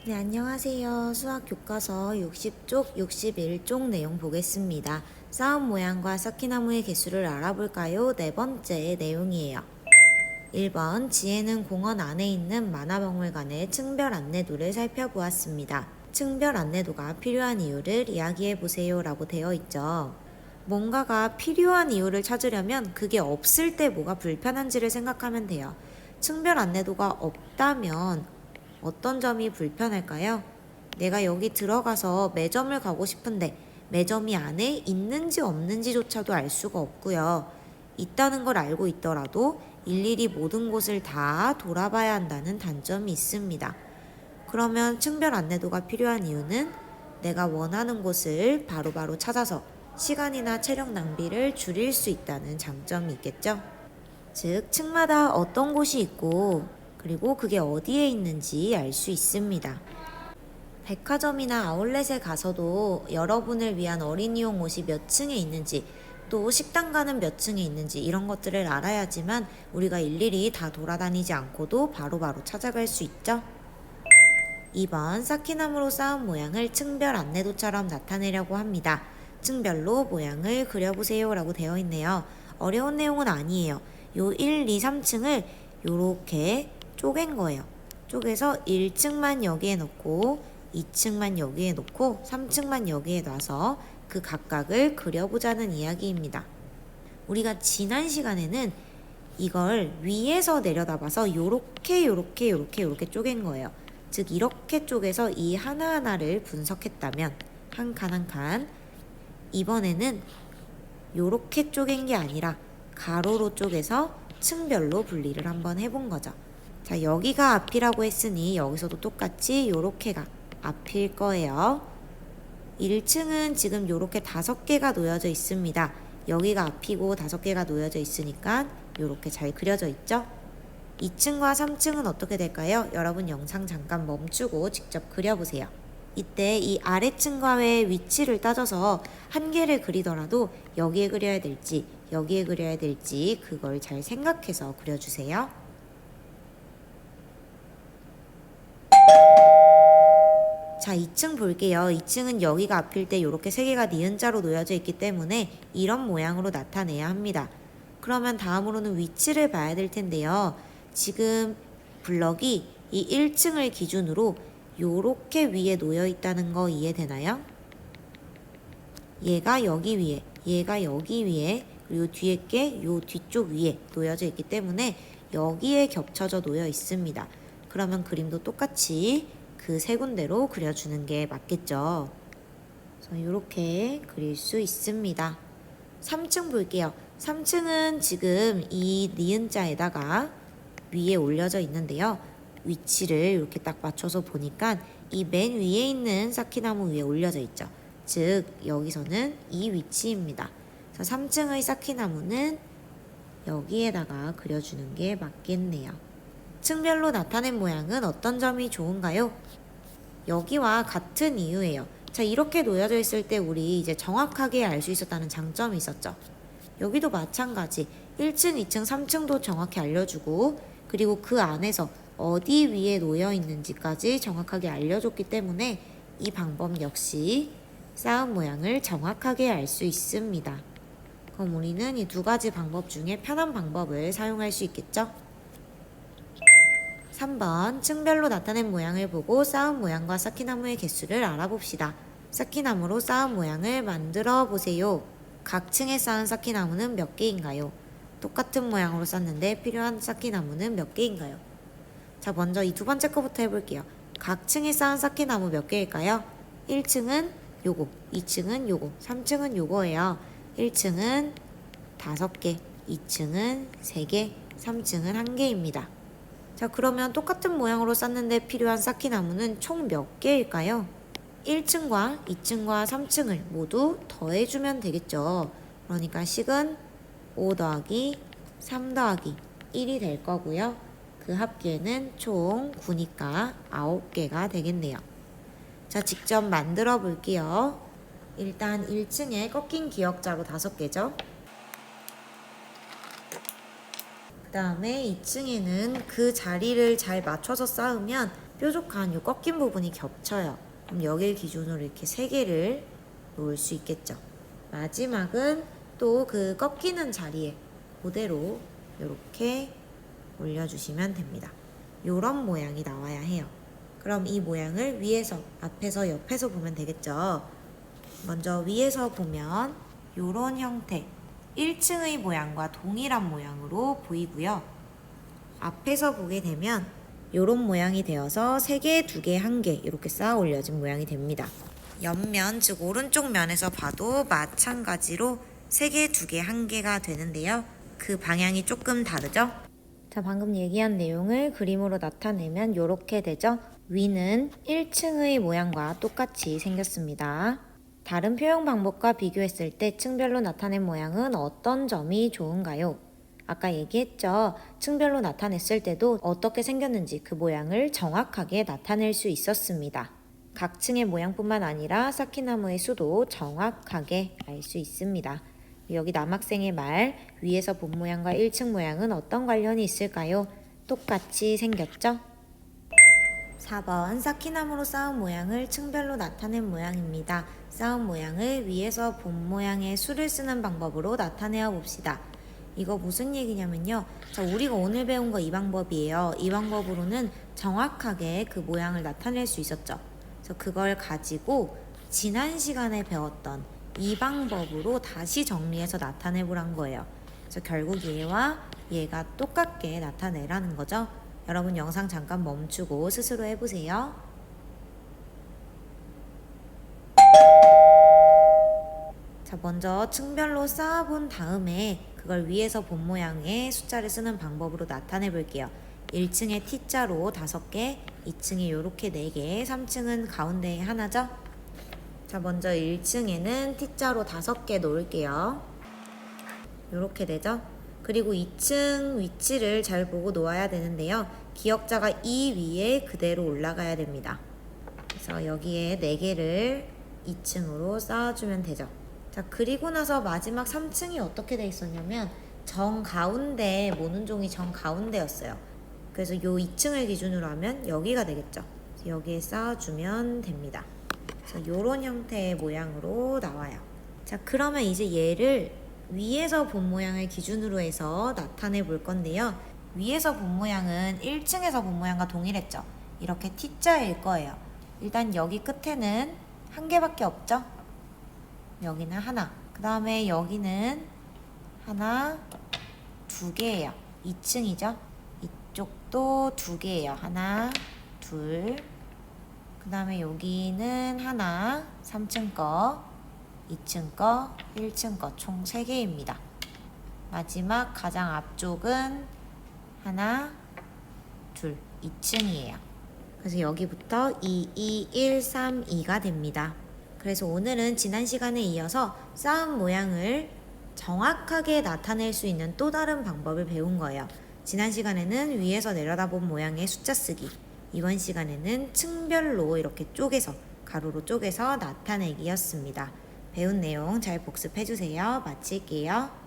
네, 안녕하세요. 수학 교과서 60쪽, 61쪽 내용 보겠습니다. 싸움 모양과 쌓기나무의 개수를 알아볼까요? 네 번째 내용이에요. 1번, 지혜는 공원 안에 있는 만화박물관의 층별 안내도를 살펴보았습니다. 층별 안내도가 필요한 이유를 이야기해보세요 라고 되어 있죠. 뭔가가 필요한 이유를 찾으려면 그게 없을 때 뭐가 불편한지를 생각하면 돼요. 층별 안내도가 없다면 어떤 점이 불편할까요? 내가 여기 들어가서 매점을 가고 싶은데 매점이 안에 있는지 없는지조차도 알 수가 없고요. 있다는 걸 알고 있더라도 일일이 모든 곳을 다 돌아봐야 한다는 단점이 있습니다. 그러면 층별 안내도가 필요한 이유는 내가 원하는 곳을 바로바로 찾아서 시간이나 체력 낭비를 줄일 수 있다는 장점이 있겠죠. 즉, 층마다 어떤 곳이 있고 그리고 그게 어디에 있는지 알 수 있습니다. 백화점이나 아울렛에 가서도 여러분을 위한 어린이용 옷이 몇 층에 있는지, 또 식당 가는 몇 층에 있는지 이런 것들을 알아야지만 우리가 일일이 다 돌아다니지 않고도 바로바로 찾아갈 수 있죠. 2번, 쌓기나무로 쌓은 모양을 층별 안내도처럼 나타내려고 합니다. 층별로 모양을 그려보세요 라고 되어 있네요. 어려운 내용은 아니에요. 요 1, 2, 3층을 요렇게 쪼갠 거예요. 쪼개서 1층만 여기에 놓고 2층만 여기에 놓고 3층만 여기에 놔서 그 각각을 그려보자는 이야기입니다. 우리가 지난 시간에는 이걸 위에서 내려다봐서 요렇게 쪼갠 거예요. 즉 이렇게 쪼개서 이 하나하나를 분석했다면 한 칸 한 칸, 이번에는 요렇게 쪼갠 게 아니라 가로로 쪼개서 층별로 분리를 한번 해본 거죠. 자, 여기가 앞이라고 했으니 여기서도 똑같이 요렇게가 앞일 거예요. 1층은 지금 요렇게 5개가 놓여져 있습니다. 여기가 앞이고 5개가 놓여져 있으니까 요렇게 잘 그려져 있죠? 2층과 3층은 어떻게 될까요? 여러분 영상 잠깐 멈추고 직접 그려보세요. 이때 이 아래층과의 위치를 따져서 한 개를 그리더라도 여기에 그려야 될지 여기에 그려야 될지 그걸 잘 생각해서 그려주세요. 자, 2층 볼게요. 2층은 여기가 앞일 때 이렇게 3개가 니은자로 놓여져 있기 때문에 이런 모양으로 나타내야 합니다. 그러면 다음으로는 위치를 봐야 될 텐데요. 지금 블럭이 이 1층을 기준으로 요렇게 위에 놓여 있다는 거 이해되나요? 얘가 여기 위에, 얘가 여기 위에, 그리고 뒤에 게 요 뒤쪽 위에 놓여져 있기 때문에 여기에 겹쳐져 놓여 있습니다. 그러면 그림도 똑같이 그 세 군데로 그려주는 게 맞겠죠. 그래서 이렇게 그릴 수 있습니다. 3층 볼게요. 3층은 지금 이 니은자에다가 위에 올려져 있는데요. 위치를 이렇게 딱 맞춰서 보니까 이 맨 위에 있는 쌓기나무 위에 올려져 있죠. 즉 여기서는 이 위치입니다. 그래서 3층의 쌓기나무는 여기에다가 그려주는 게 맞겠네요. 층별로 나타낸 모양은 어떤 점이 좋은가요? 여기와 같은 이유예요. 자, 이렇게 놓여져 있을 때 우리 이제 정확하게 알 수 있었다는 장점이 있었죠. 여기도 마찬가지 1층, 2층, 3층도 정확히 알려주고 그리고 그 안에서 어디 위에 놓여 있는지까지 정확하게 알려줬기 때문에 이 방법 역시 쌓은 모양을 정확하게 알 수 있습니다. 그럼 우리는 이 두 가지 방법 중에 편한 방법을 사용할 수 있겠죠? 3번, 층별로 나타낸 모양을 보고 쌓은 모양과 쌓기나무의 개수를 알아봅시다. 쌓기나무로 쌓은 모양을 만들어 보세요. 각 층에 쌓은 쌓기나무는 몇 개인가요? 똑같은 모양으로 쌓는데 필요한 쌓기나무는 몇 개인가요? 자, 먼저 이 두 번째 거부터 해볼게요. 각 층에 쌓은 쌓기나무 몇 개일까요? 1층은 요거, 2층은 요거, 3층은 요거예요. 1층은 5개, 2층은 3개, 3층은 1개입니다. 자, 그러면 똑같은 모양으로 쌓는데 필요한 쌓기나무는 총 몇 개일까요? 1층과 2층과 3층을 모두 더해주면 되겠죠. 그러니까 식은 5 더하기 3 더하기 1이 될 거고요. 그 합계는 총 9니까 9개가 되겠네요. 자, 직접 만들어 볼게요. 일단 1층에 꺾인 기역자로 5개죠. 그 다음에 2층에는 그 자리를 잘 맞춰서 쌓으면 뾰족한 이 꺾인 부분이 겹쳐요. 그럼 여길 기준으로 이렇게 3개를 놓을 수 있겠죠. 마지막은 또 그 꺾이는 자리에 그대로 이렇게 올려주시면 됩니다. 이런 모양이 나와야 해요. 그럼 이 모양을 위에서, 앞에서, 옆에서 보면 되겠죠. 먼저 위에서 보면 이런 형태, 1층의 모양과 동일한 모양으로 보이고요. 앞에서 보게 되면 이런 모양이 되어서 3개, 2개, 1개 이렇게 쌓아 올려진 모양이 됩니다. 옆면, 즉 오른쪽 면에서 봐도 마찬가지로 3개, 2개, 1개가 되는데요. 그 방향이 조금 다르죠? 자, 방금 얘기한 내용을 그림으로 나타내면 이렇게 되죠? 위는 1층의 모양과 똑같이 생겼습니다. 다른 표현 방법과 비교했을 때 층별로 나타낸 모양은 어떤 점이 좋은가요? 아까 얘기했죠. 층별로 나타냈을 때도 어떻게 생겼는지 그 모양을 정확하게 나타낼 수 있었습니다. 각 층의 모양뿐만 아니라 쌓기나무의 수도 정확하게 알 수 있습니다. 여기 남학생의 말, 위에서 본 모양과 1층 모양은 어떤 관련이 있을까요? 똑같이 생겼죠? 4번 쌓기나무로 쌓은 모양을 층별로 나타낸 모양입니다. 쌓은 모양을 위에서 본 모양의 수를 쓰는 방법으로 나타내어 봅시다. 이거 무슨 얘기냐면요. 자, 우리가 오늘 배운 거 이 방법이에요. 이 방법으로는 정확하게 그 모양을 나타낼 수 있었죠. 그래서 그걸 가지고 지난 시간에 배웠던 이 방법으로 다시 정리해서 나타내 보란 거예요. 그래서 결국 얘와 얘가 똑같게 나타내라는 거죠. 여러분 영상 잠깐 멈추고 스스로 해보세요. 자, 먼저 층별로 쌓아본 다음에 그걸 위에서 본 모양의 숫자를 쓰는 방법으로 나타내 볼게요. 1층에 T자로 5개, 2층에 이렇게 4개, 3층은 가운데에 하나죠? 자, 먼저 1층에는 T자로 5개 놓을게요. 이렇게 되죠? 그리고 2층 위치를 잘 보고 놓아야 되는데요. 기역자가 이 위에 그대로 올라가야 됩니다. 그래서 여기에 4개를 2층으로 쌓아주면 되죠. 자, 그리고 나서 마지막 3층이 어떻게 돼 있었냐면 정가운데, 모는 종이 정가운데였어요. 그래서 요 2층을 기준으로 하면 여기가 되겠죠. 그래서 여기에 쌓아주면 됩니다. 그래서 요런 형태의 모양으로 나와요. 자, 그러면 이제 얘를 위에서 본 모양을 기준으로 해서 나타내 볼 건데요. 위에서 본 모양은 1층에서 본 모양과 동일했죠. 이렇게 T자일 거예요. 일단 여기 끝에는 1개밖에 없죠. 여기는 하나. 그 다음에 여기는 하나, 2개예요. 2층이죠. 이쪽도 2개예요. 하나, 둘. 그 다음에 여기는 하나, 3층 거, 2층 거, 1층 거 총 3개입니다. 마지막 가장 앞쪽은 하나, 둘, 2층이에요. 그래서 여기부터 2, 2, 1, 3, 2가 됩니다. 그래서 오늘은 지난 시간에 이어서 쌓은 모양을 정확하게 나타낼 수 있는 또 다른 방법을 배운 거예요. 지난 시간에는 위에서 내려다본 모양의 숫자 쓰기, 이번 시간에는 층별로 이렇게 쪼개서, 가로로 쪼개서 나타내기였습니다. 배운 내용 잘 복습해주세요. 마칠게요.